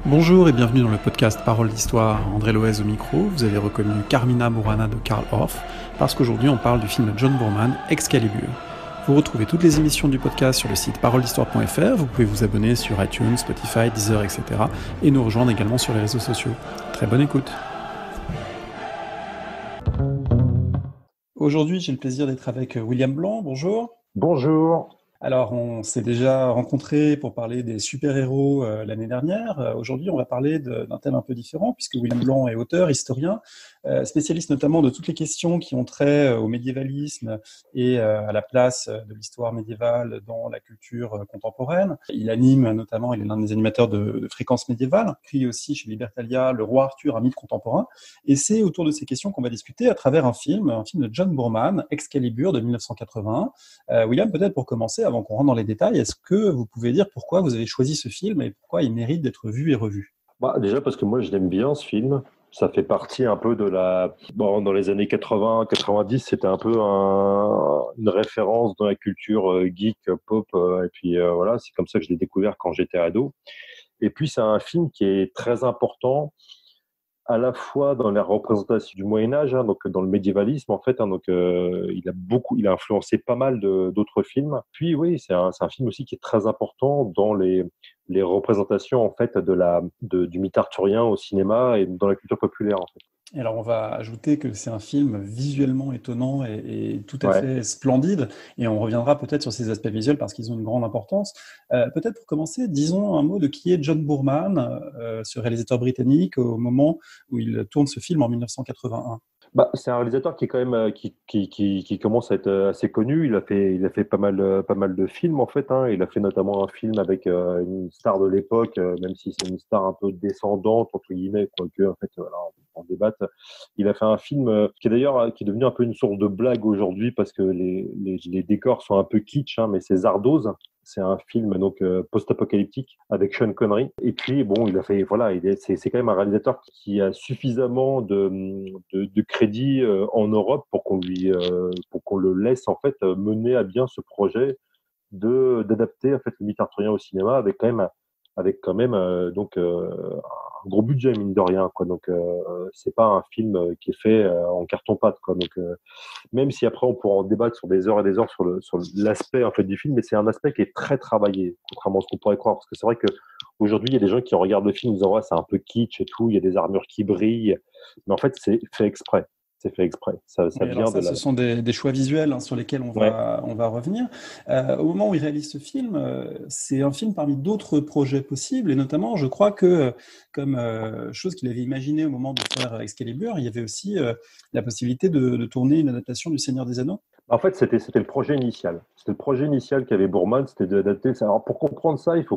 Bonjour et bienvenue dans le podcast Parole d'Histoire, André Loez au micro. Vous avez reconnu Carmina Burana de Karl Orff, parce qu'aujourd'hui on parle du film de John Boorman, Excalibur. Vous retrouvez toutes les émissions du podcast sur le site paroledhistoire.fr, vous pouvez vous abonner sur iTunes, Spotify, Deezer, etc. et nous rejoindre également sur les réseaux sociaux. Très bonne écoute. Aujourd'hui j'ai le plaisir d'être avec William Blanc, bonjour. Bonjour. Alors, on s'est déjà rencontrés pour parler des super-héros l'année dernière. Aujourd'hui, on va parler d'un thème un peu différent, puisque William Blanc est auteur, historien, spécialiste notamment de toutes les questions qui ont trait au médiévalisme et à la place de l'histoire médiévale dans la culture contemporaine. Il anime notamment, il est l'un des animateurs de Fréquences médiévales, écrit aussi chez Libertalia Le Roi Arthur, un mythe contemporain. Et c'est autour de ces questions qu'on va discuter à travers un film de John Boorman, Excalibur de 1981. William, peut-être pour commencer, avant qu'on rentre dans les détails, est-ce que vous pouvez dire pourquoi vous avez choisi ce film et pourquoi il mérite d'être vu et revu? Déjà parce que moi je l'aime bien ce film. Ça fait partie un peu de la... Bon, dans les années 80-90, c'était un peu une référence dans la culture geek, pop. Et puis voilà, c'est comme ça que je l'ai découvert quand j'étais ado. Et puis c'est un film qui est très important à la fois dans la représentation du Moyen Âge, donc dans le médiévalisme en fait, il a influencé pas mal d'autres films. Puis oui, c'est un film aussi qui est très important dans les représentations en fait du mythe arthurien au cinéma et dans la culture populaire en fait. Et alors, on va ajouter que c'est un film visuellement étonnant et tout à Ouais. fait splendide, et on reviendra peut-être sur ces aspects visuels parce qu'ils ont une grande importance. Peut-être pour commencer, disons un mot de qui est John Boorman, ce réalisateur britannique, au moment où il tourne ce film en 1981. C'est un réalisateur qui est quand même qui commence à être assez connu. Il a fait pas mal de films en fait. Il a fait notamment un film avec une star de l'époque, même si c'est une star un peu descendante entre guillemets, quoique en fait voilà, on débatte. Il a fait un film qui est d'ailleurs qui est devenu un peu une source de blague aujourd'hui parce que les décors sont un peu kitsch, mais c'est Zardoz. C'est un film donc post-apocalyptique avec Sean Connery. Et puis bon, il a fait voilà, c'est quand même un réalisateur qui a suffisamment de crédit en Europe pour qu'on le laisse en fait mener à bien ce projet de d'adapter en fait le mythe arthurien au cinéma avec quand même un gros budget mine de rien quoi. Donc c'est pas un film qui est fait en carton pâte quoi. Donc même si après on pourra en débattre sur des heures et des heures sur l'aspect en fait du film, mais c'est un aspect qui est très travaillé, contrairement à ce qu'on pourrait croire, parce que c'est vrai que aujourd'hui il y a des gens qui regardent le film en disant ouais c'est un peu kitsch et tout, il y a des armures qui brillent, mais en fait c'est fait exprès, c'est fait exprès, ça Oui, alors vient de ça, la... ce sont des choix visuels sur lesquels Ouais. on va revenir. Au moment où il réalise ce film, c'est un film parmi d'autres projets possibles, et notamment, je crois que, comme chose qu'il avait imaginé au moment de faire Excalibur, il y avait aussi la possibilité de tourner une adaptation du Seigneur des Anneaux. En fait, c'était le projet initial. C'était le projet initial qu'avait Bourman, c'était d'adapter ça. Alors, pour comprendre ça, faut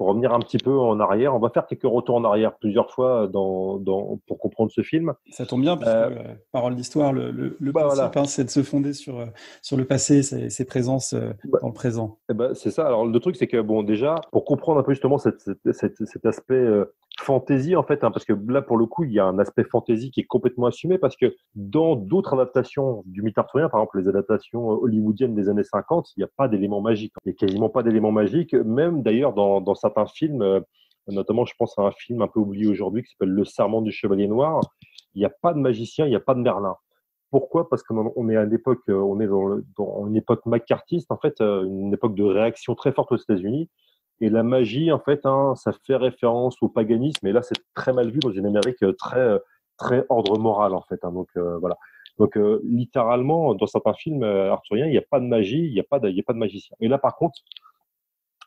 revenir un petit peu en arrière. On va faire quelques retours en arrière plusieurs fois pour comprendre ce film. Ça tombe bien, puisque Euh, Parole d'Histoire, le principe, voilà. c'est de se fonder sur le passé, ses présences dans le présent. Eh ben, c'est ça. Alors, le truc, c'est que, bon, déjà, pour comprendre un peu justement cet aspect fantasy, en fait, parce que là, pour le coup, il y a un aspect fantasy qui est complètement assumé, parce que dans d'autres adaptations du mythe arthurien, par exemple, les adaptations hollywoodiennes des années 50, il n'y a pas d'éléments magiques. Il n'y a quasiment pas d'éléments magiques, même d'ailleurs dans certains films, notamment, je pense à un film un peu oublié aujourd'hui qui s'appelle Le Serment du Chevalier Noir. Il n'y a pas de magicien, il n'y a pas de Merlin. Pourquoi? Parce qu'on est à l'époque, on est dans une époque macartiste, en fait, une époque de réaction très forte aux États-Unis. Et la magie, en fait, ça fait référence au paganisme. Et là, c'est très mal vu dans une Amérique très ordre moral, en fait. Donc voilà. Donc littéralement, dans certains films arthuriens, il n'y a pas de magie, il y a pas de magicien. Et là, par contre,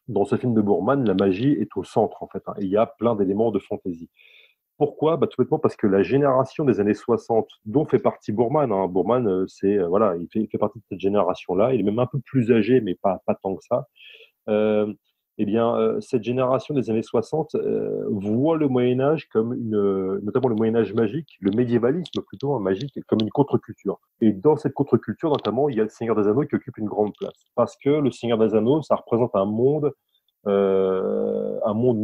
dans ce film de Boorman, la magie est au centre, en fait. Et il y a plein d'éléments de fantaisie. Pourquoi? Tout bêtement parce que la génération des années 60, dont fait partie Boorman, Boorman, voilà, il fait partie de cette génération-là. Il est même un peu plus âgé, mais pas tant que ça. Euh, cette génération des années 60 voit le Moyen Âge comme notamment le Moyen Âge magique, le médiévalisme plutôt, magique, comme une contre-culture. Et dans cette contre-culture, notamment, il y a le Seigneur des Anneaux qui occupe une grande place. Parce que le Seigneur des Anneaux, ça représente un monde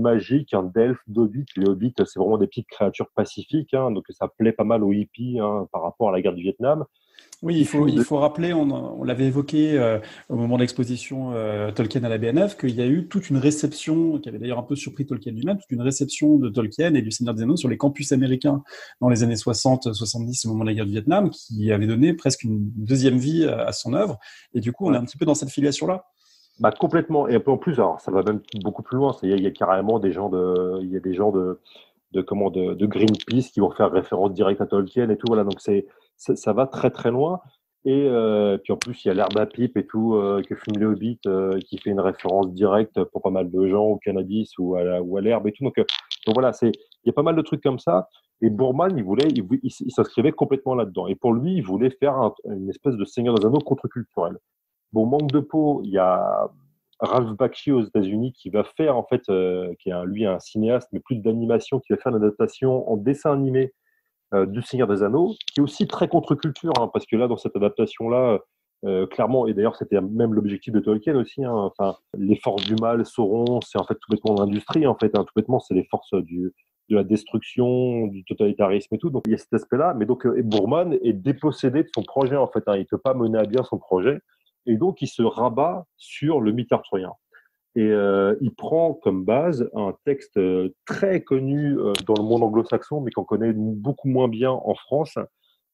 magique, d'elfes, d'hobbits. Les hobbits, c'est vraiment des petites créatures pacifiques, donc ça plaît pas mal aux hippies par rapport à la guerre du Vietnam. Oui, qui il fume. faut rappeler, on l'avait évoqué au moment de l'exposition Tolkien à la BNF, qu'il y a eu toute une réception, qui avait d'ailleurs un peu surpris Tolkien lui-même, toute une réception de Tolkien et du Seigneur des Anneaux sur les campus américains dans les années 60-70, au moment de la guerre du Vietnam, qui avait donné presque une deuxième vie à son œuvre. Et du coup, on est Ouais. un petit peu dans cette filiation-là. Bah, complètement. Et en plus, alors, ça va même beaucoup plus loin. Il y a carrément il y a des gens de Greenpeace qui vont faire référence directe à Tolkien et tout. Voilà, donc ça va très très loin. Et puis en plus, il y a l'herbe à pipe et tout que fume le Hobbit qui fait une référence directe pour pas mal de gens au cannabis ou à l'herbe et tout. Donc voilà, il y a pas mal de trucs comme ça. Et Boorman, il s'inscrivait complètement là-dedans. Et pour lui, il voulait faire une espèce de Seigneur des Anneaux contre-culturel. Bon, manque de peau, il y a Ralph Bakshi aux États-Unis qui va faire, en fait, qui est lui un cinéaste, mais plus d'animation, qui va faire l'adaptation en dessin animé du Seigneur des Anneaux, qui est aussi très contre-culture, hein, parce que là, dans cette adaptation-là, clairement, et d'ailleurs, c'était même l'objectif de Tolkien aussi, hein, enfin, les forces du mal, Sauron, c'est en fait tout bêtement l'industrie, en fait, hein, tout bêtement, c'est les forces de la destruction, du totalitarisme et tout. Donc, il y a cet aspect-là, mais donc, Boorman est dépossédé de son projet, en fait, hein, il ne peut pas mener à bien son projet, et donc, il se rabat sur le mythe arthurien. Et il prend comme base un texte très connu dans le monde anglo-saxon, mais qu'on connaît beaucoup moins bien en France,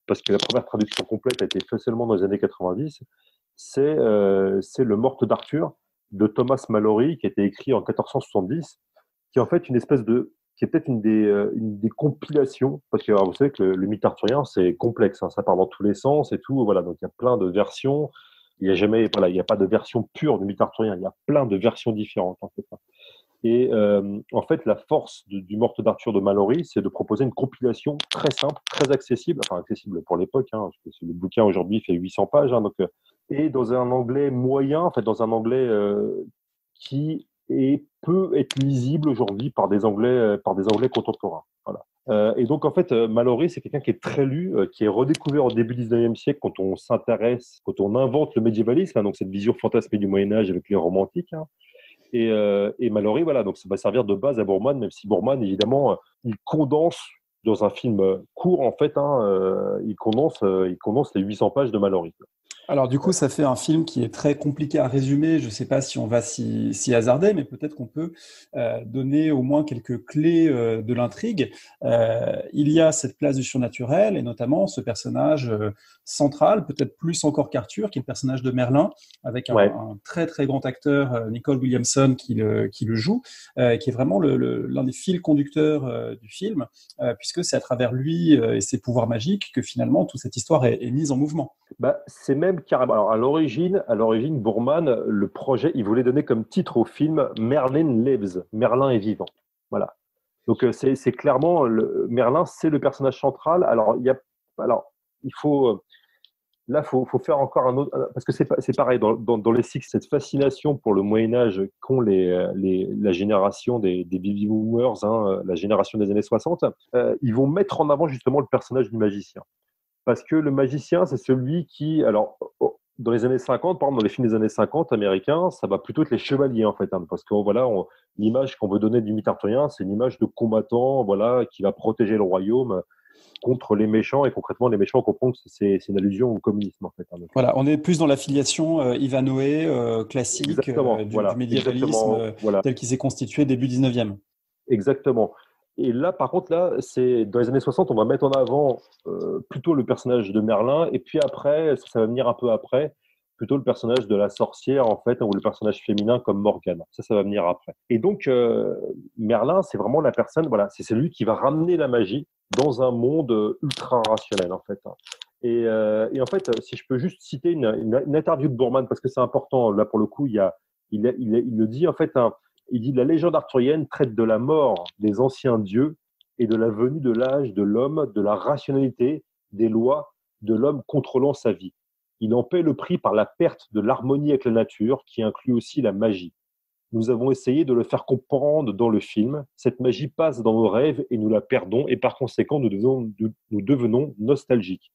parce que la première traduction complète a été faite seulement dans les années 90. C'est Le Morte d'Arthur de Thomas Malory, qui a été écrit en 1470, qui est en fait qui est peut-être une des compilations, parce que alors, vous savez que le mythe arthurien, c'est complexe, hein, ça part dans tous les sens et tout, voilà, donc il y a plein de versions, il n'y a jamais, voilà, il n'y a pas de version pure du mythe arthurien, il y a plein de versions différentes, en fait. Et en fait, la force du Morte d'Arthur de Malory, c'est de proposer une compilation très simple, très accessible, enfin accessible pour l'époque, hein, parce que le bouquin aujourd'hui fait 800 pages, hein, et dans un anglais moyen, en fait, dans un anglais qui peut être lisible aujourd'hui par des Anglais contemporains. Voilà. Et donc, en fait, Mallory, c'est quelqu'un qui est très lu, qui est redécouvert au début du 19e siècle quand on s'intéresse, quand on invente le médiévalisme, hein, donc cette vision fantasmée du Moyen-Âge avec les romantiques. Hein. Et Mallory, voilà, donc ça va servir de base à Boorman, même si Boorman, évidemment, il condense dans un film court, en fait, hein, il condense les 800 pages de Mallory. Alors du coup, ça fait un film qui est très compliqué à résumer. Je ne sais pas si on va s'y hasarder, mais peut-être qu'on peut donner au moins quelques clés de l'intrigue. Il y a cette place du surnaturel et notamment ce personnage central, peut-être plus encore qu'Arthur, qui est le personnage de Merlin, avec Ouais. un très très grand acteur, Nicole Williamson, qui le joue, qui est vraiment l'un des fils conducteurs du film, puisque c'est à travers lui et ses pouvoirs magiques que finalement toute cette histoire est mise en mouvement. Bah, c'est même carrément. Alors, à l'origine, Boorman, le projet, il voulait donner comme titre au film Merlin Lives, Merlin est vivant. Voilà. Donc, c'est clairement Merlin, c'est le personnage central. Alors, il faut, là, faut faire encore un autre, parce que c'est pareil dans les cycles, cette fascination pour le Moyen Âge qu'ont la génération des baby boomers, hein, la génération des années 60. Ils vont mettre en avant justement le personnage du magicien. Parce que le magicien, c'est celui qui, alors, dans les années 50, par exemple, dans les films des années 50 américains, ça va plutôt être les chevaliers, en fait, hein, parce que voilà, l'image qu'on veut donner du mythe arthurien, c'est une image de combattant, voilà, qui va protéger le royaume contre les méchants, et concrètement, les méchants comprennent que c'est une allusion au communisme, en fait. Hein, Voilà, on est plus dans l'affiliation Ivanhoé classique exactement, du voilà, médiévalisme exactement, voilà. tel qu'il s'est constitué début 19e. Exactement. Et là, par contre, là, c'est dans les années 60, on va mettre en avant plutôt le personnage de Merlin, et puis après, ça va venir un peu après, plutôt le personnage de la sorcière, en fait, ou le personnage féminin comme Morgane. Ça va venir après. Et donc, Merlin, c'est vraiment la personne, voilà, c'est celui qui va ramener la magie dans un monde ultra rationnel, en fait. Hein. Et en fait, si je peux juste citer une interview de Boorman, parce que c'est important, là, pour le coup, il le dit, en fait, hein, il dit la légende arthurienne traite de la mort des anciens dieux et de la venue de l'âge de l'homme, de la rationalité, des lois de l'homme contrôlant sa vie. Il en paie le prix par la perte de l'harmonie avec la nature, qui inclut aussi la magie. Nous avons essayé de le faire comprendre dans le film. Cette magie passe dans nos rêves et nous la perdons, et par conséquent, nous devenons nostalgiques.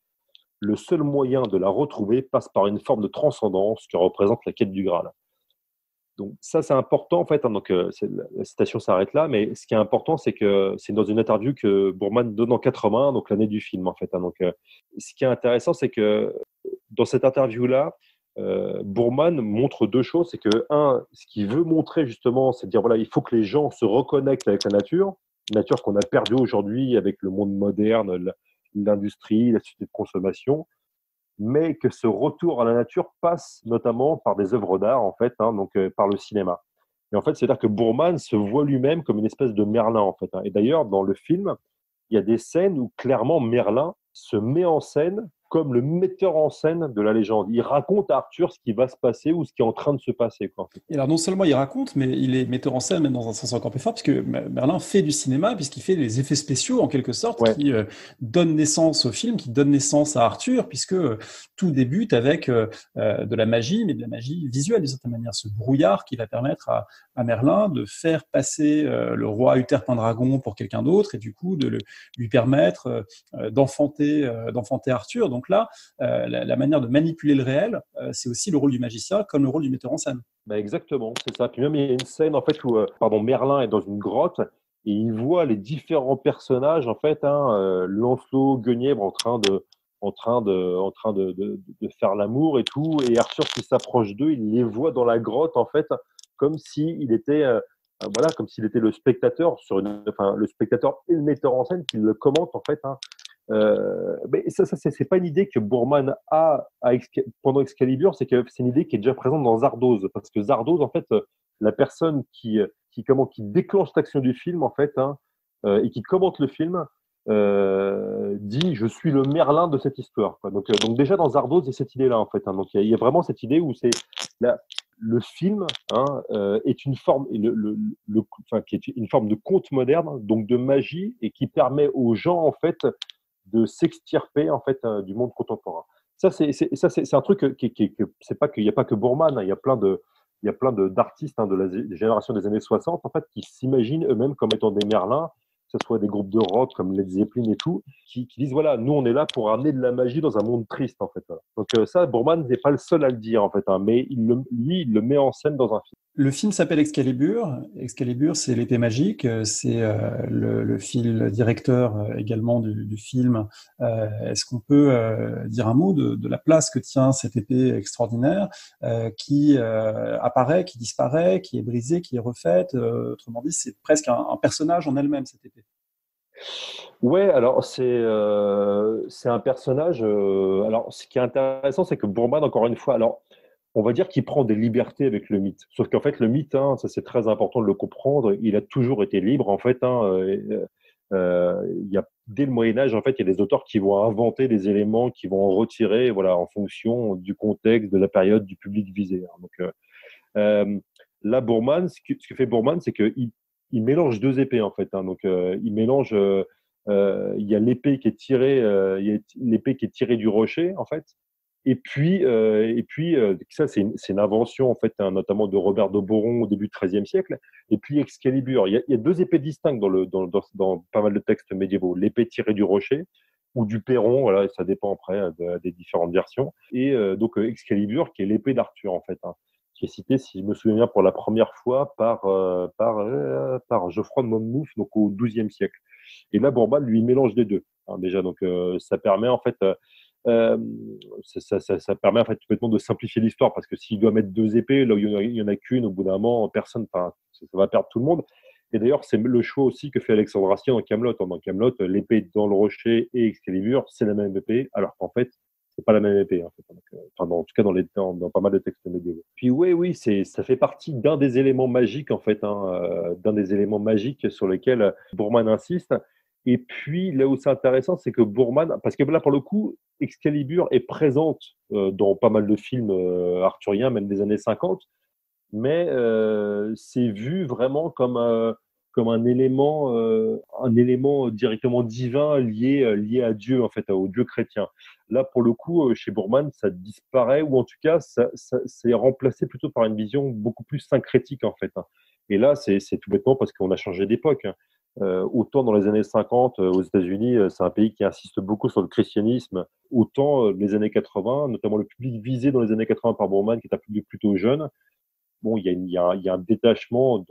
Le seul moyen de la retrouver passe par une forme de transcendance que représente la quête du Graal. Donc ça, c'est important en fait. Hein, donc la citation s'arrête là, mais ce qui est important, c'est que c'est dans une interview que Boorman donne en 80, donc l'année du film en fait. Hein, donc ce qui est intéressant, c'est que dans cette interview-là, Boorman montre deux choses. C'est que, un, ce qu'il veut montrer justement, c'est de dire, voilà, il faut que les gens se reconnectent avec la nature qu'on a perdue aujourd'hui avec le monde moderne, l'industrie, la société de consommation, mais que ce retour à la nature passe notamment par des œuvres d'art, en fait, donc par le cinéma. Et en fait, c'est-à-dire que Boorman se voit lui-même comme une espèce de Merlin, en fait. Et d'ailleurs, dans le film, il y a des scènes où clairement Merlin se met en scène comme le metteur en scène de la légende. Il raconte à Arthur ce qui va se passer ou ce qui est en train de se passer, quoi, en fait. Et alors non seulement il raconte, mais il est metteur en scène même dans un sens encore plus fort, puisque Merlin fait du cinéma, puisqu'il fait des effets spéciaux en quelque sorte, Ouais. qui donnent naissance au film, qui donnent naissance à Arthur, puisque tout débute avec de la magie, mais de la magie visuelle d'une certaine manière, ce brouillard qui va permettre à Merlin de faire passer le roi Uther Pendragon pour quelqu'un d'autre, et du coup de lui permettre d'enfanter Arthur. Donc là, la manière de manipuler le réel, c'est aussi le rôle du magicien comme le rôle du metteur en scène. Bah exactement, c'est ça. Puis même, il y a une scène en fait où Merlin est dans une grotte et il voit les différents personnages en fait, Lancelot, Guenièvre en train de faire l'amour et tout, et Arthur qui s'approche d'eux, il les voit dans la grotte en fait, comme s'il était voilà, comme s'il était le spectateur le spectateur et le metteur en scène qui le commente en fait. Mais ça c'est pas une idée que Boorman pendant Excalibur, c'est une idée qui est déjà présente dans Zardoz, parce que Zardoz, en fait, la personne qui déclenche l'action du film, en fait, et qui commente le film, dit je suis le Merlin de cette histoire, quoi. Donc déjà dans Zardoz, il y a cette idée-là, en fait. Donc il y a vraiment cette idée où le film est une forme, qui est une forme de conte moderne, donc de magie, et qui permet aux gens, en fait, de s'extirper en fait du monde contemporain. C'est un truc c'est pas qu'il n'y a pas que Boorman, il y a plein d'artistes de la génération des années 60 en fait qui s'imaginent eux-mêmes comme étant des Merlins, que ce soit des groupes de rock comme Led Zeppelin et tout, qui disent voilà, nous on est là pour amener de la magie dans un monde triste en fait. Voilà. Donc ça, Boorman n'est pas le seul à le dire en fait, mais il le met en scène dans un film. Le film s'appelle Excalibur. Excalibur, c'est l'épée magique. C'est le fil directeur également du film. Est-ce qu'on peut dire un mot de la place que tient cette épée extraordinaire qui apparaît, qui disparaît, qui est brisée, qui est refaite? Autrement dit, c'est presque un personnage en elle-même, cette épée. Ouais, alors c'est un personnage. Alors, ce qui est intéressant, c'est que Boorman, encore une fois, alors on va dire qu'il prend des libertés avec le mythe. Sauf qu'en fait, le mythe, ça c'est très important de le comprendre. Il a toujours été libre, en fait. Il y a dès le Moyen Âge, en fait, il y a des auteurs qui vont inventer des éléments, qui vont en retirer, voilà, en fonction du contexte, de la période, du public visé. Euh, Là, Boorman, ce que fait Boorman, c'est qu'il mélange deux épées en fait. Il mélange, il y a l'épée qui est tirée, il y a l'épée qui est tirée du rocher en fait. Et puis, ça c'est une invention en fait, notamment de Robert de Boron au début du XIIIe siècle. Et puis Excalibur, il y a deux épées distinctes dans pas mal de textes médiévaux. L'épée tirée du rocher ou du perron, voilà, ça dépend après des différentes versions. Et donc Excalibur, qui est l'épée d'Arthur en fait, qui est cité, si je me souviens bien, pour la première fois par Geoffroy de Monmouth, donc au XIIe siècle. Et là, Bourban lui mélange les deux, déjà. Donc, ça permet en fait, euh, ça permet en fait complètement de simplifier l'histoire, parce que s'il doit mettre deux épées, là où il y en a qu'une, au bout d'un moment, personne, ça va perdre tout le monde. Et d'ailleurs, c'est le choix aussi que fait Alexandre Astier dans Camelot. Dans Camelot, l'épée dans le rocher et Excalibur, c'est la même épée, alors qu'en fait, c'est pas la même épée. En fait. En tout cas, dans pas mal de textes médiévaux. Puis oui, ça fait partie d'un des éléments magiques, en fait, d'un des éléments magiques sur lesquels Boorman insiste. Et puis, là où c'est intéressant, c'est que Boorman, parce que là, pour le coup, Excalibur est présente dans pas mal de films arthuriens, même des années 50, mais c'est vu vraiment comme un élément directement divin lié à Dieu, en fait, au Dieu chrétien. Là, pour le coup, chez Boorman, ça disparaît, ou en tout cas, ça c'est remplacé plutôt par une vision beaucoup plus syncrétique, en fait. Et là, c'est tout bêtement parce qu'on a changé d'époque. Autant dans les années 50, aux États-Unis, c'est un pays qui insiste beaucoup sur le christianisme, autant les années 80, notamment le public visé dans les années 80 par Boorman, qui est un public plutôt jeune, bon, il y a un détachement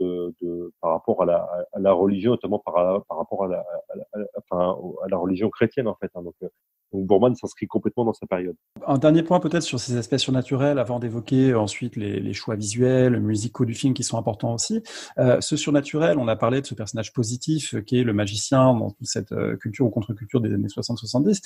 par rapport à la religion, notamment par rapport à la religion chrétienne, en fait. Donc Boorman s'inscrit complètement dans sa période. Un dernier point peut-être sur ces aspects surnaturels, avant d'évoquer ensuite les choix visuels, musicaux du film qui sont importants aussi. Ce surnaturel, on a parlé de ce personnage positif qui est le magicien dans toute cette culture ou contre-culture des années 60-70,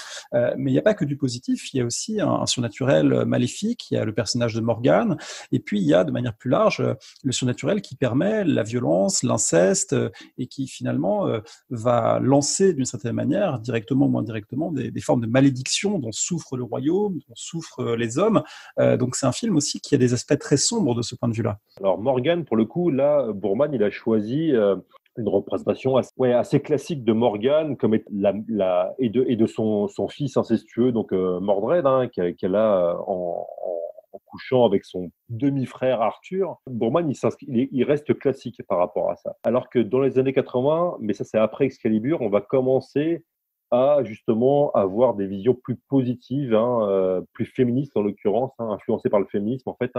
mais il n'y a pas que du positif, il y a aussi un surnaturel maléfique, il y a le personnage de Morgane, et puis il y a de manière plus large le surnaturel qui permet la violence, l'inceste, et qui finalement va lancer d'une certaine manière, directement ou moins directement, des formes de malédiction dont souffre le royaume, dont souffrent les hommes. Donc c'est un film aussi qui a des aspects très sombres de ce point de vue-là. Alors Morgane, pour le coup, là, Boorman, il a choisi une représentation assez classique de Morgane comme et de son fils incestueux, donc Mordred, qu'elle a en couchant avec son demi-frère Arthur. Boorman, il reste classique par rapport à ça. Alors que dans les années 80, mais ça c'est après Excalibur, on va commencer à justement avoir des visions plus positives, plus féministes en l'occurrence, influencées par le féminisme en fait,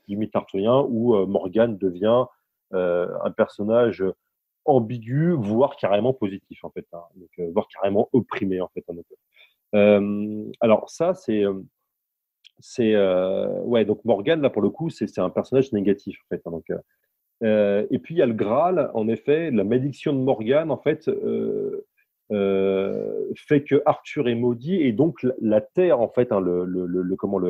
du mythe arthurien, où Morgane devient un personnage ambigu, voire carrément positif en fait, donc, voire carrément opprimé en fait. Alors ça ouais, donc Morgane là pour le coup c'est un personnage négatif en fait, donc et puis il y a le Graal, en effet, la malédiction de Morgane en fait fait que Arthur est maudit et donc la terre en fait, le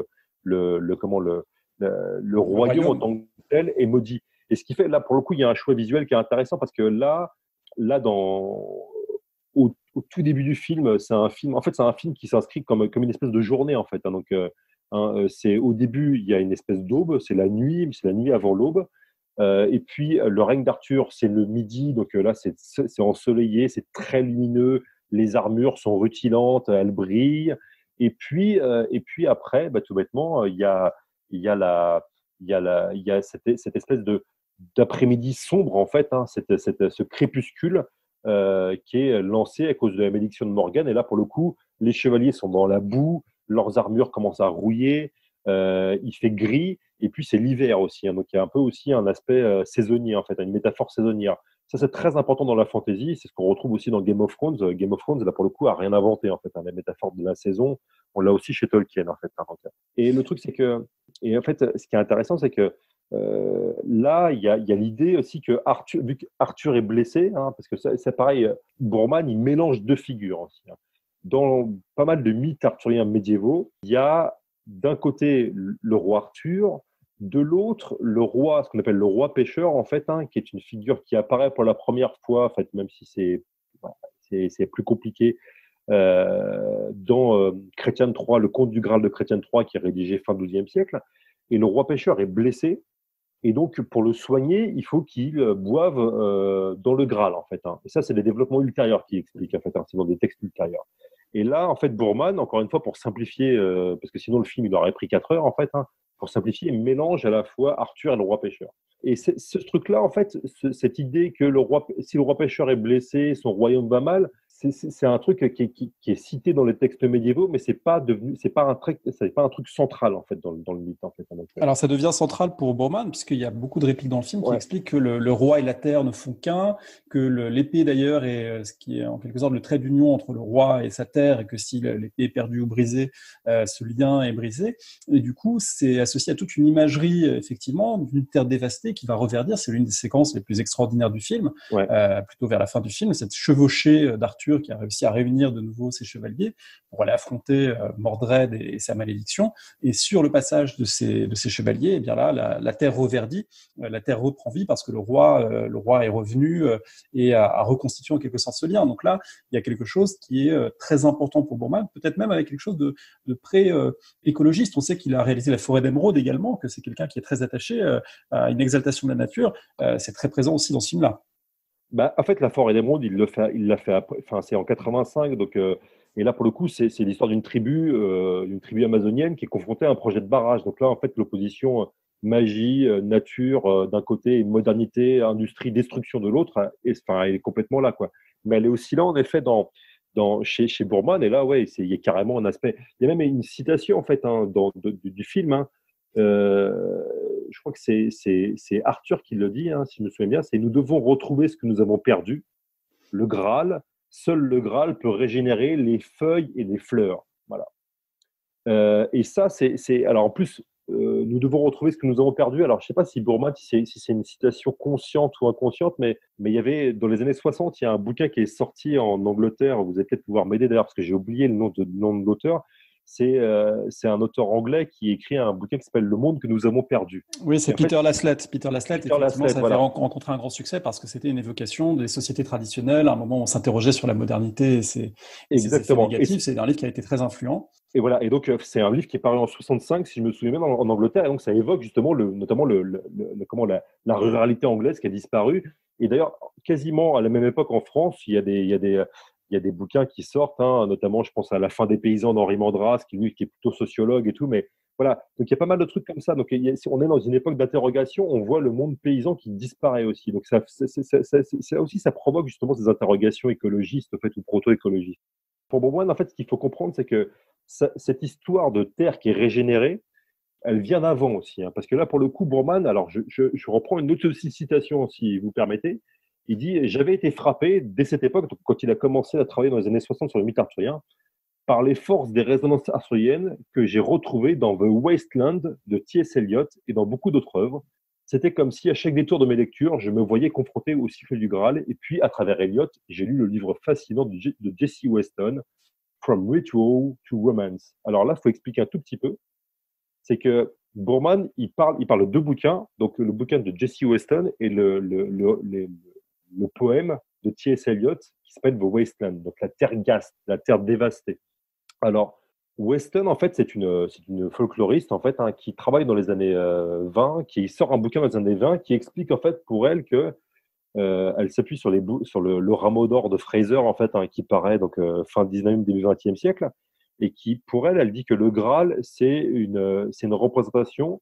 royaume en tant que tel est maudit. Et ce qui fait là pour le coup il y a un choix visuel qui est intéressant parce que là au tout début du film, c'est un film qui s'inscrit comme une espèce de journée en fait. Donc c'est au début il y a une espèce d'aube, c'est la nuit avant l'aube. Et puis le règne d'Arthur, c'est le midi, donc là c'est ensoleillé, c'est très lumineux, les armures sont rutilantes, elles brillent. Et puis après, tout bêtement, il y a cette espèce d'après-midi sombre en fait, ce crépuscule qui est lancé à cause de la malédiction de Morgane. Et là, pour le coup, les chevaliers sont dans la boue, leurs armures commencent à rouiller, il fait gris, et puis c'est l'hiver aussi. Donc il y a un peu aussi un aspect saisonnier, en fait, une métaphore saisonnière. Ça, c'est très important dans la fantasy. C'est ce qu'on retrouve aussi dans Game of Thrones. Game of Thrones, là, pour le coup, a rien inventé, en fait. La métaphore de la saison, on l'a aussi chez Tolkien, en fait. Et le truc, c'est que, et en fait, ce qui est intéressant, c'est que là, il y a l'idée aussi que Arthur, vu qu'Arthur est blessé, parce que c'est pareil, Boorman, il mélange deux figures aussi. Dans pas mal de mythes arthuriens médiévaux, il y a d'un côté le roi Arthur, de l'autre le roi, ce qu'on appelle le roi pêcheur, en fait, qui est une figure qui apparaît pour la première fois, en fait, même si c'est plus compliqué, dans Chrétien III, le Conte du Graal de Chrétien III, qui est rédigé fin XIIe siècle. Et le roi pêcheur est blessé, et donc pour le soigner, il faut qu'il boive dans le Graal, en fait. Et ça, c'est des développements ultérieurs qui expliquent, en fait, c'est dans des textes ultérieurs. Et là, en fait, Boorman, encore une fois, pour simplifier, parce que sinon le film il aurait pris 4 heures, en fait, pour simplifier, il mélange à la fois Arthur et le roi pêcheur. Et ce truc-là, en fait, cette idée que si le roi pêcheur est blessé, son royaume va mal, c'est un truc qui est cité dans les textes médiévaux, mais c'est pas un truc central en fait dans le mythe en fait. Alors ça devient central pour Boorman puisqu'il y a beaucoup de répliques dans le film qui Ouais. expliquent que le roi et la terre ne font qu'un, que l'épée d'ailleurs est ce qui est en quelque sorte le trait d'union entre le roi et sa terre, et que si l'épée est perdue ou brisée, ce lien est brisé. Et du coup, c'est associé à toute une imagerie effectivement d'une terre dévastée qui va reverdir. C'est l'une des séquences les plus extraordinaires du film, Ouais. Plutôt vers la fin du film, cette chevauchée d'Arthur qui a réussi à réunir de nouveau ses chevaliers pour aller affronter Mordred et sa malédiction. Et sur le passage de ces chevaliers, eh bien là, la terre reverdit, la terre reprend vie parce que le roi est revenu et a reconstitué en quelque sorte ce lien. Donc là, il y a quelque chose qui est très important pour Boorman, peut-être même avec quelque chose de pré-écologiste. On sait qu'il a réalisé La Forêt d'Émeraude également, que c'est quelqu'un qui est très attaché à une exaltation de la nature. C'est très présent aussi dans ce film-là. En fait, La Forêt d'Émeraude, il l'a fait après, enfin, c'est en 85, donc, et là, pour le coup, c'est l'histoire d'une tribu amazonienne qui est confrontée à un projet de barrage. Donc là, en fait, l'opposition magie, nature d'un côté, et modernité, industrie, destruction de l'autre, elle est complètement là, quoi. Mais elle est aussi là, en effet, chez Boorman, et là, ouais, il y a carrément un aspect. Il y a même une citation, en fait, du film, je crois que c'est Arthur qui le dit, si je me souviens bien, c'est nous devons retrouver ce que nous avons perdu, le Graal. Seul le Graal peut régénérer les feuilles et les fleurs. Et ça, alors en plus, nous devons retrouver ce que nous avons perdu. Alors, je ne sais pas si Bourman, si c'est une citation consciente ou inconsciente, mais il y avait, dans les années 60, il y a un bouquin qui est sorti en Angleterre. Vous allez peut-être pouvoir m'aider d'ailleurs, parce que j'ai oublié le nom de l'auteur. C'est un auteur anglais qui écrit un bouquin qui s'appelle Le monde que nous avons perdu. Oui, c'est Et en fait, Peter Laslett. Peter Laslett, Peter effectivement, Laslett, ça avait voilà. rencontré un grand succès parce que c'était une évocation des sociétés traditionnelles. À un moment, on s'interrogeait sur la modernité et ses effets Exactement. négatifs. C'est un livre qui a été très influent. Et voilà. Et donc, c'est un livre qui est paru en 65, si je me souviens bien, en Angleterre. Et donc, ça évoque justement notamment comment la ruralité anglaise qui a disparu. Et d'ailleurs, quasiment à la même époque en France, il y a des bouquins qui sortent, hein, notamment, je pense à La fin des paysans d'Henri Mandras, lui, qui est plutôt sociologue et tout. Mais voilà. Donc, il y a pas mal de trucs comme ça. Donc, si on est dans une époque d'interrogation, on voit le monde paysan qui disparaît aussi. Donc, ça aussi, ça provoque justement ces interrogations écologistes, en fait, ou proto-écologistes. Pour Bourman, en fait, ce qu'il faut comprendre, c'est que cette histoire de terre qui est régénérée, elle vient d'avant aussi. Hein, parce que là, pour le coup, Bourman, alors je reprends une autre citation, si vous permettez. Il dit: J'avais été frappé dès cette époque, donc quand il a commencé à travailler dans les années 60 sur le mythe arthurien, par les forces des résonances arthuriennes que j'ai retrouvées dans The Wasteland de T.S. Eliot et dans beaucoup d'autres œuvres. C'était comme si, à chaque détour de mes lectures, je me voyais confronté au sifflet du Graal. Et puis, à travers Eliot, j'ai lu le livre fascinant de Jesse Weston, From Ritual to Romance. Alors là, il faut expliquer un tout petit peu. C'est que Bourman, il parle de deux bouquins, donc le bouquin de Jesse Weston et le poème de T.S. Eliot qui s'appelle The Wasteland, donc la terre gaste, la terre dévastée. Alors, Weston, en fait, c'est une folkloriste en fait, hein, qui travaille dans les années 20, qui sort un bouquin dans les années 20 qui explique en fait pour elle que elle s'appuie sur le rameau d'or de Fraser, en fait, hein, qui paraît donc fin 19e, début 20e siècle, et qui, pour elle, elle dit que le Graal, c'est une représentation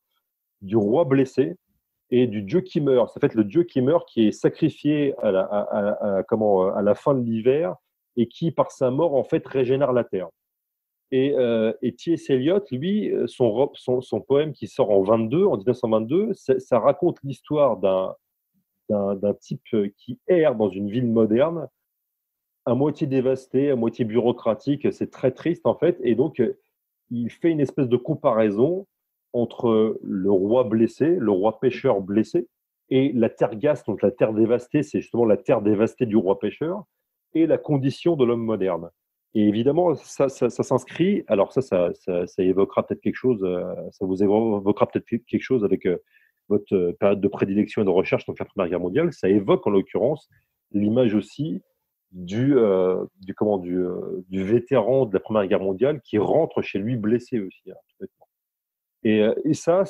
du roi blessé et du dieu qui meurt. C'est en fait le dieu qui meurt qui est sacrifié à la fin de l'hiver et qui, par sa mort, en fait, régénère la terre. Et T.S. Eliot, lui, son poème qui sort en 1922, ça raconte l'histoire d'un type qui erre dans une ville moderne, à moitié dévastée, à moitié bureaucratique. C'est très triste, en fait. Et donc, il fait une espèce de comparaison entre le roi blessé, le roi pêcheur blessé, et la terre gaste, donc la terre dévastée, c'est justement la terre dévastée du roi pêcheur, et la condition de l'homme moderne. Et évidemment, ça s'inscrit, alors ça évoquera peut-être quelque chose, ça vous évoquera peut-être quelque chose avec votre période de prédilection et de recherche, donc la Première Guerre mondiale. Ça évoque en l'occurrence l'image aussi du vétéran de la Première Guerre mondiale qui rentre chez lui blessé aussi, hein. Et ça,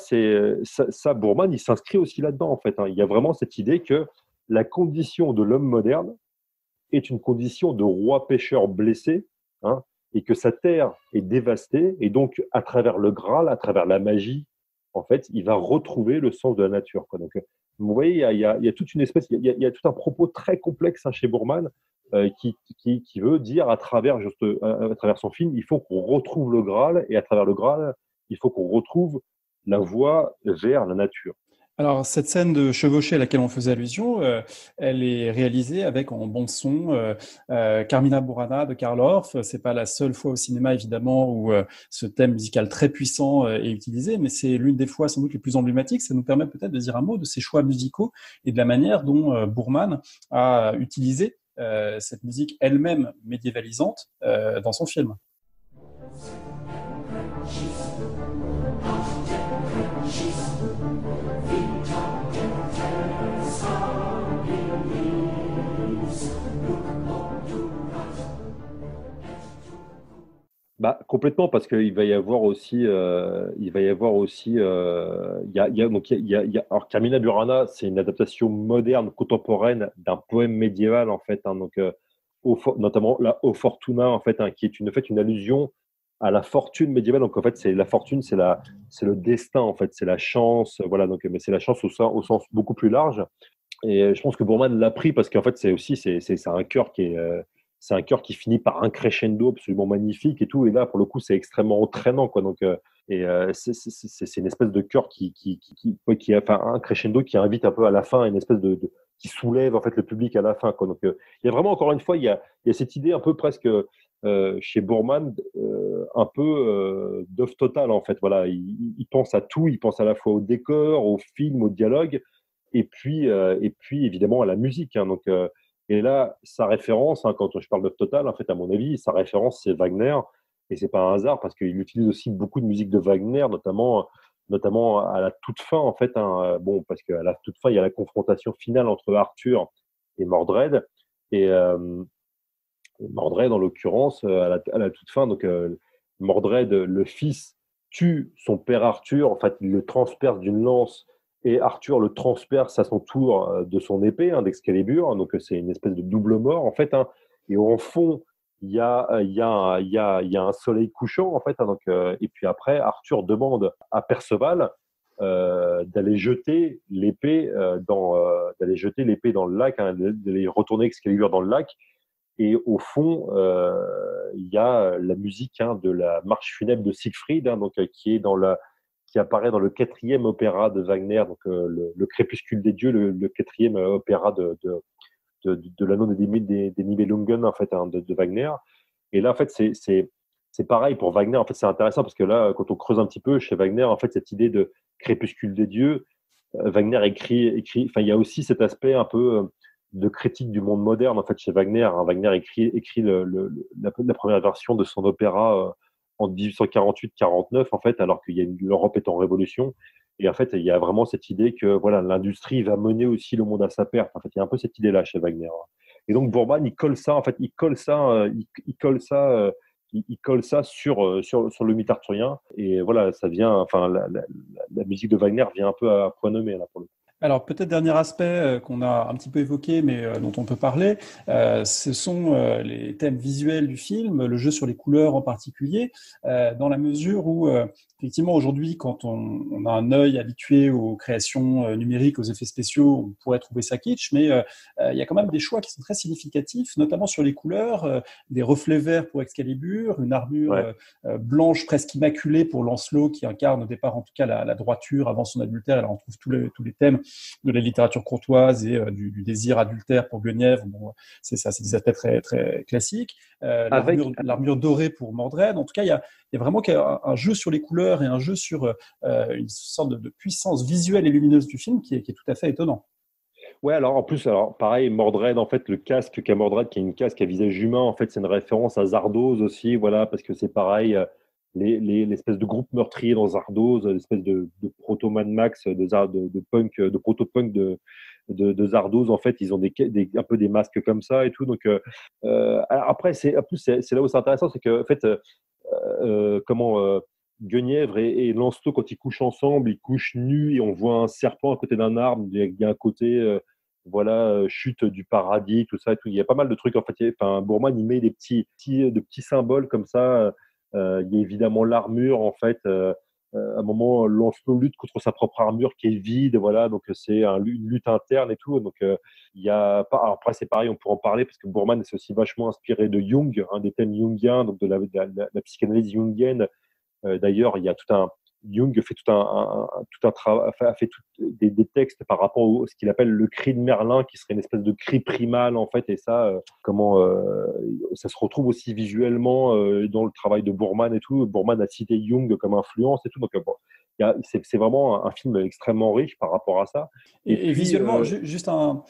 Bourman, il s'inscrit aussi là-dedans, en fait, hein. Il y a vraiment cette idée que la condition de l'homme moderne est une condition de roi pêcheur blessé, hein, et que sa terre est dévastée, et donc à travers le Graal, à travers la magie, en fait, il va retrouver le sens de la nature, quoi. Donc, vous voyez, il y a toute une espèce, il y a tout un propos très complexe, hein, chez Bourman, qui veut dire à travers son film, il faut qu'on retrouve le Graal, et à travers le Graal, il faut qu'on retrouve la voie vers la nature. Alors, cette scène de chevauchée à laquelle on faisait allusion, elle est réalisée avec en bande son Carmina Burana de Karl Orff. C'est pas la seule fois au cinéma, évidemment, où ce thème musical très puissant est utilisé, mais c'est l'une des fois sans doute les plus emblématiques. Ça nous permet peut-être de dire un mot de ses choix musicaux et de la manière dont Boorman a utilisé cette musique elle-même médiévalisante dans son film. Bah, complètement, parce qu'il va y avoir aussi, alors Carmina Burana, c'est une adaptation moderne, contemporaine d'un poème médiéval, en fait, hein, donc, notamment la O Fortuna, en fait, hein, qui est une allusion à la fortune médiévale. Donc, en fait, c'est la fortune, c'est le destin, en fait, c'est la chance, voilà, donc, mais c'est la chance au sens beaucoup plus large. Et je pense que Bourman l'a pris parce qu'en fait, c'est un chœur c'est un chœur qui finit par un crescendo absolument magnifique et tout. Et là, pour le coup, c'est extrêmement entraînant, quoi. Donc, c'est une espèce de chœur enfin, un crescendo qui invite un peu à la fin, une espèce qui soulève en fait le public à la fin, quoi. Donc, il y a vraiment, encore une fois, il y a cette idée un peu presque chez Boorman un peu d'oeuvre totale en fait. Voilà, il pense à tout, il pense à la fois au décor, au film, au dialogue, et puis évidemment à la musique. Hein. Donc, et là, sa référence, hein, quand je parle d'oeuvre totale, en fait, à mon avis, sa référence c'est Wagner, et c'est pas un hasard parce qu'il utilise aussi beaucoup de musique de Wagner, notamment à la toute fin en fait. Hein, bon, parce qu'à la toute fin, il y a la confrontation finale entre Arthur et Mordred. Et, Mordred, en l'occurrence, à la toute fin, donc Mordred, le fils, tue son père Arthur. En fait, il le transperce d'une lance et Arthur le transperce à son tour de son épée, hein, d'Excalibur. Donc, c'est une espèce de double mort, en fait. Hein. Et au fond, il y a un soleil couchant, en fait. Hein, donc, et puis après, Arthur demande à Perceval d'aller jeter l'épée dans le lac, hein, d'aller retourner Excalibur dans le lac. Et au fond, il y a la musique, hein, de la marche funèbre de Siegfried, hein, donc, qui apparaît dans le quatrième opéra de Wagner, donc le Crépuscule des dieux, le quatrième opéra de l'anneau des Nibelungen, en fait, hein, de Wagner. Et là, en fait, c'est pareil pour Wagner. En fait, c'est intéressant parce que là, quand on creuse un petit peu chez Wagner, en fait, cette idée de Crépuscule des dieux, Wagner écrit. Enfin, il y a aussi cet aspect un peu de critique du monde moderne en fait chez Wagner. Hein. Wagner écrit la première version de son opéra en 1848-49 en fait, alors l'Europe est en révolution. Et en fait, il y a vraiment cette idée que voilà, l'industrie va mener aussi le monde à sa perte. En fait, il y a un peu cette idée-là chez Wagner. Hein. Et donc Boorman, il colle ça. En fait, il colle ça sur le mythe arthurien. Et voilà, ça vient. Enfin, la musique de Wagner vient un peu à point nommé là pour le coup. Alors peut-être dernier aspect qu'on a un petit peu évoqué, mais dont on peut parler, ce sont les thèmes visuels du film, le jeu sur les couleurs en particulier, dans la mesure où effectivement aujourd'hui, quand on a un œil habitué aux créations numériques, aux effets spéciaux, on pourrait trouver ça kitsch, mais il y a quand même des choix qui sont très significatifs, notamment sur les couleurs, des reflets verts pour Excalibur, une armure Ouais. blanche presque immaculée pour Lancelot, qui incarne au départ en tout cas la droiture avant son adultère. Et là on trouve tous les thèmes de la littérature courtoise et du désir adultère pour Guenièvre. Bon, c'est ça, c'est des aspects très, très classiques. Avec, L'armure dorée pour Mordred. En tout cas, il y a vraiment un jeu sur les couleurs et un jeu sur une sorte de puissance visuelle et lumineuse du film qui est tout à fait étonnant. ouais, alors en plus, alors pareil, Mordred, en fait, le casque qu'a Mordred, qui est une casque à visage humain, en fait, c'est une référence à Zardoz aussi, voilà, parce que c'est pareil, l'espèce de groupe meurtrier dans Zardoz, l'espèce de proto-Mad Max, de punk, de proto-punk de Zardoz, en fait, ils ont un peu des masques comme ça et tout. Donc, après, en plus, c'est là où c'est intéressant, c'est que, en fait, comment Guenièvre et Lancelot, quand ils couchent ensemble, ils couchent nus et on voit un serpent à côté d'un arbre. Il y a un côté, voilà, chute du paradis, tout ça et tout. Il y a pas mal de trucs en fait. Enfin, Boorman, il met de petits symboles comme ça. Il y a évidemment l'armure en fait. À un moment, Lancelot lutte contre sa propre armure qui est vide, voilà. Donc c'est une lutte interne et tout. Donc il y a pas. Alors, après, c'est pareil, on pourra en parler parce que Boorman est aussi vachement inspiré de Jung, un des thèmes jungiens, donc de la psychanalyse jungienne. D'ailleurs, il y a tout un Jung fait tout un travail, a fait des textes par rapport à ce qu'il appelle le cri de Merlin, qui serait une espèce de cri primal en fait. Et ça, ça se retrouve aussi visuellement dans le travail de Boorman et tout. Boorman a cité Jung comme influence et tout. Donc bon, c'est vraiment un film extrêmement riche par rapport à ça. Et Et puis, visuellement, juste un,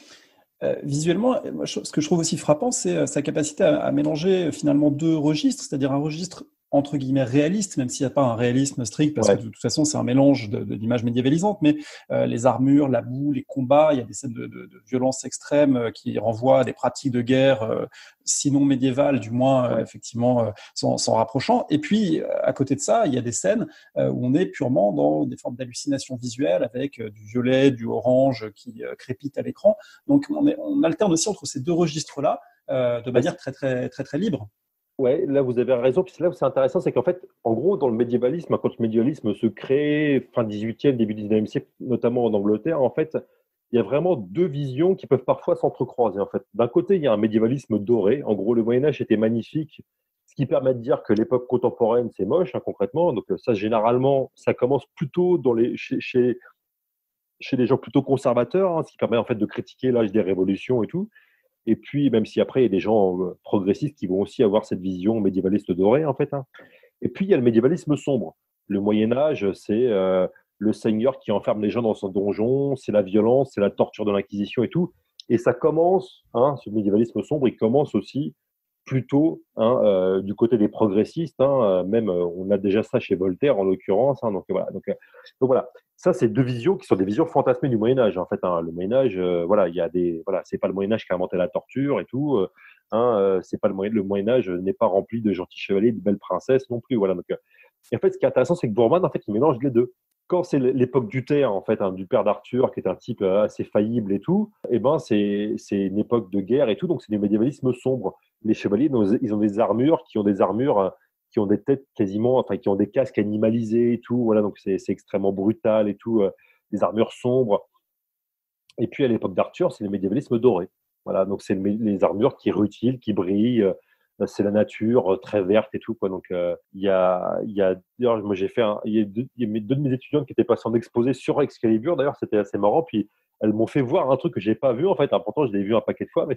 visuellement, moi, ce que je trouve aussi frappant, c'est sa capacité à mélanger finalement deux registres, c'est-à-dire un registre entre guillemets réaliste, même s'il n'y a pas un réalisme strict, parce que ouais, de toute façon c'est un mélange d'images médiévalisantes, mais les armures, la boue, les combats, il y a des scènes de violence extrême qui renvoient à des pratiques de guerre, sinon médiévales, du moins ouais. effectivement s'en rapprochant. Et puis à côté de ça, il y a des scènes où on est purement dans des formes d'hallucination visuelle avec du violet, du orange qui crépite à l'écran. Donc, on alterne aussi entre ces deux registres-là de Bah, manière très, très, très, très libre. ouais, là vous avez raison. Puis là où c'est intéressant, c'est qu'en fait, en gros, dans le médiévalisme, quand le médiévalisme se crée fin 18e, début 19e siècle, notamment en Angleterre, en fait, il y a vraiment deux visions qui peuvent parfois s'entrecroiser. En fait, d'un côté, il y a un médiévalisme doré. En gros, le Moyen Âge était magnifique, ce qui permet de dire que l'époque contemporaine c'est moche, hein, concrètement. Donc ça, généralement, ça commence plutôt chez les gens plutôt conservateurs, hein, ce qui permet en fait de critiquer l'âge des révolutions et tout. Et puis, même si après, il y a des gens progressistes qui vont aussi avoir cette vision médiévaliste dorée, en fait. Et puis, il y a le médiévalisme sombre. Le Moyen-Âge, c'est le seigneur qui enferme les gens dans son donjon, c'est la violence, c'est la torture de l'Inquisition et tout. Et ça commence, ce médiévalisme sombre, il commence aussi plutôt du côté des progressistes. Même, on a déjà ça chez Voltaire, en l'occurrence. Donc voilà. Ça, c'est deux visions qui sont des visions fantasmées du Moyen-Âge. En fait, le Moyen-Âge, il y a c'est pas le Moyen-Âge qui a inventé la torture et tout. C'est pas le Moyen-Âge n'est pas rempli de gentils chevaliers, de belles princesses non plus. Voilà. Donc, et en fait, ce qui est intéressant, c'est que Bourman, en fait, il mélange les deux. Quand c'est l'époque d'Uther, en fait, du père d'Arthur, qui est un type assez faillible et tout, c'est une époque de guerre et tout, donc c'est du médiévalisme sombre. Les chevaliers, ils ont des armures qui ont des têtes quasiment, enfin, qui ont des casques animalisés et tout. Voilà, donc c'est extrêmement brutal et tout, des armures sombres. Et puis à l'époque d'Arthur, c'est le médiévalisme doré. Voilà, donc c'est les armures qui rutilent, qui brillent. C'est la nature très verte et tout, quoi. Donc d'ailleurs, moi j'ai fait il y a deux de mes étudiantes qui étaient passées en exposé sur Excalibur. D'ailleurs, c'était assez marrant. Puis elles m'ont fait voir un truc que j'ai pas vu en fait. Pourtant, je l'ai vu un paquet de fois, mais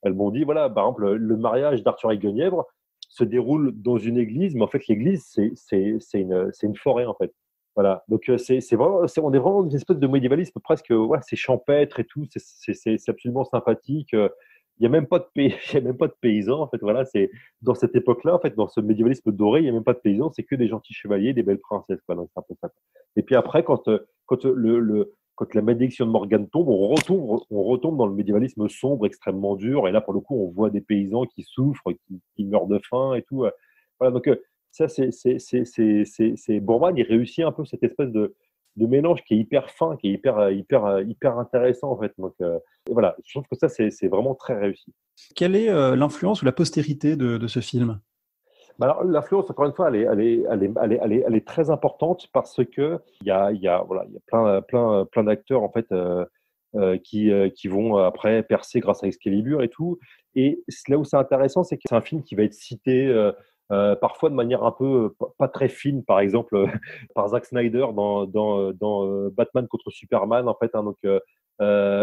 elles m'ont dit voilà, par exemple, le mariage d'Arthur et Guenièvre se déroule dans une église, mais en fait l'église c'est une forêt en fait. Voilà, donc c'est vraiment, on est vraiment dans une espèce de médiévalisme presque, ouais, c'est champêtre et tout, c'est absolument sympathique. Il y a même pas de pays, il y a même pas de paysans en fait. Voilà, c'est dans cette époque-là en fait, dans ce médiévalisme doré, il y a même pas de paysans, c'est que des gentils chevaliers, des belles princesses, quoi. Donc c'est un peu ça. Et puis après, quand la malédiction de Morgane tombe, on retombe dans le médiévalisme sombre, extrêmement dur. Et là, pour le coup, on voit des paysans qui souffrent, qui meurent de faim et tout. Voilà, donc ça, Bourman, il réussit un peu cette espèce de mélange qui est hyper fin, qui est hyper intéressant en fait. Donc et voilà, je trouve que ça, c'est vraiment très réussi. Quelle est l'influence ou la postérité de ce film? Alors, l'influence, encore une fois, elle est très importante parce que voilà, il y a plein d'acteurs en fait qui vont après percer grâce à Excalibur et tout. Et là où c'est intéressant, c'est que c'est un film qui va être cité parfois de manière un peu pas très fine, par exemple par Zack Snyder dans Batman contre Superman en fait.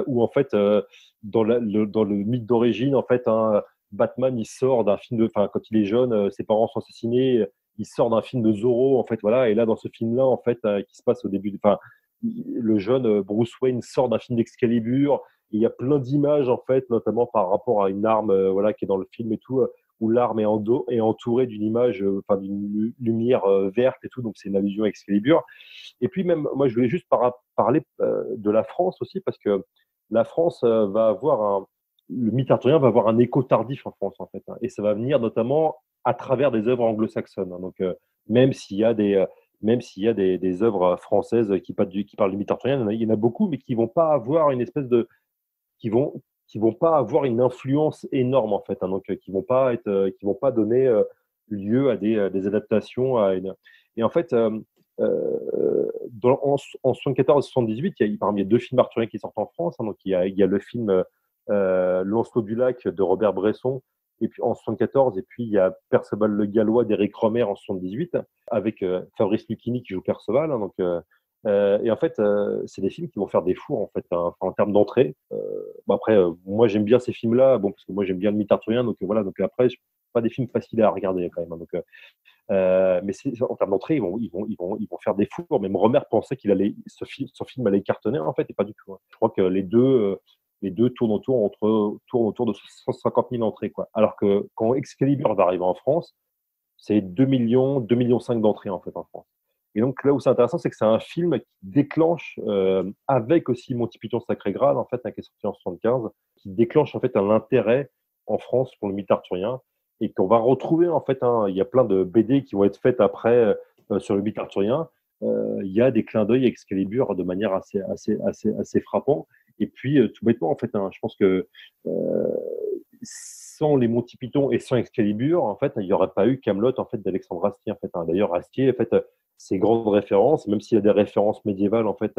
Où en fait dans le mythe d'origine en fait. Batman, il sort d'un film enfin, quand il est jeune, ses parents sont assassinés, il sort d'un film de Zorro, en fait, voilà. Et là, dans ce film-là, en fait, qui se passe au début, enfin, le jeune Bruce Wayne sort d'un film d'Excalibur. Et il y a plein d'images, en fait, notamment par rapport à une arme, voilà, qui est dans le film et tout, où l'arme est entourée d'une image, enfin, d'une lumière verte et tout. Donc, c'est une allusion à Excalibur. Et puis, même, moi, je voulais juste parler de la France aussi, parce que la France va avoir le mythe arthurien va avoir un écho tardif en France, en fait. Et ça va venir notamment à travers des œuvres anglo-saxonnes. Donc, même s'il y a des œuvres françaises qui parlent du mythe arthurien, il y en a beaucoup, mais qui vont pas avoir une espèce de, qui vont pas avoir une influence énorme, en fait. Donc, qui vont pas donner lieu à des adaptations. Et en fait, en 74-78, parmi les deux films arthuriens qui sortent en France. Donc, il y a le film Lancelot du Lac de Robert Bresson, et puis en 74, et puis il y a Perceval le Gallois d'Éric Rohmer en 78, avec Fabrice Lucchini qui joue Perceval. Et en fait, c'est des films qui vont faire des fours en fait, en termes d'entrée. Après, moi j'aime bien ces films-là, parce que moi j'aime bien le mythe arthurien, donc voilà. Donc après, pas des films faciles à regarder quand même. Mais en termes d'entrée, ils vont faire des fours. Même Rohmer pensait son film allait cartonner en fait, et pas du tout. Je crois que les deux tournent autour de 150 000 entrées, quoi. Alors que quand Excalibur va arriver en France, c'est 2 millions, 2,5 millions d'entrées en fait en France. Et donc là où c'est intéressant, c'est que c'est un film qui déclenche, avec aussi Monty Python Sacré Graal, en fait, qui est sorti en 75, qui déclenche en fait un intérêt en France pour le mythe arthurien, et qu'on va retrouver en fait. Il y a plein de BD qui vont être faites après sur le mythe arthurien. Il y a des clins d'œil à Excalibur de manière assez frappant. Et puis tout bêtement en fait, je pense que sans les Monty Python et sans Excalibur, en fait, il n'y aurait pas eu Camelot en fait d'Alexandre Astier. En fait, D'ailleurs, Astier, en fait, ses grandes références, même s'il y a des références médiévales en fait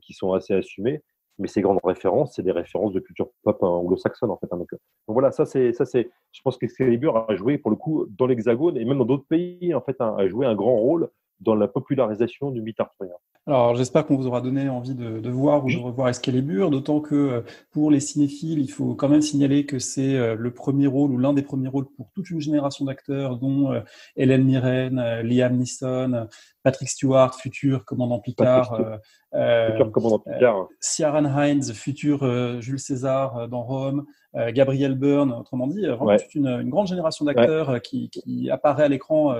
qui sont assez assumées, mais ces grandes références, c'est des références de culture pop anglo-saxonne en fait. Donc voilà, je pense qu'Excalibur a joué pour le coup dans l'Hexagone et même dans d'autres pays en fait, a joué un grand rôle dans la popularisation du mythe arthurien. Alors, j'espère qu'on vous aura donné envie de voir ou de revoir Excalibur, d'autant que pour les cinéphiles, il faut quand même signaler que c'est le premier rôle ou l'un des premiers rôles pour toute une génération d'acteurs, dont Helen Mirren, Liam Neeson, Patrick Stewart, futur commandant Picard, Futur commandant Picard. Ciarán Hinds, futur Jules César dans Rome, Gabriel Byrne, autrement dit, vraiment toute une grande génération d'acteurs qui apparaît à l'écran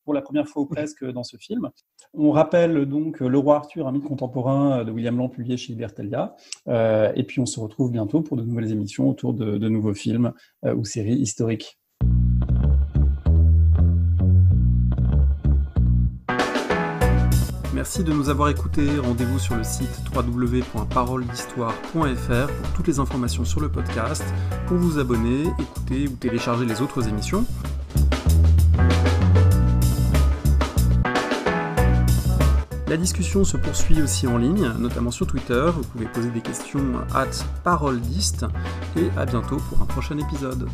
pour la première fois ou presque dans ce film. On rappelle donc Le Roi Arthur, un mythe contemporain de William Land, publié chez Libertalia. Et puis on se retrouve bientôt pour de nouvelles émissions autour de nouveaux films ou séries historiques. Merci de nous avoir écoutés. Rendez-vous sur le site www.paroledhistoire.fr pour toutes les informations sur le podcast, pour vous abonner, écouter ou télécharger les autres émissions. La discussion se poursuit aussi en ligne, notamment sur Twitter. Vous pouvez poser des questions @paroledist et à bientôt pour un prochain épisode.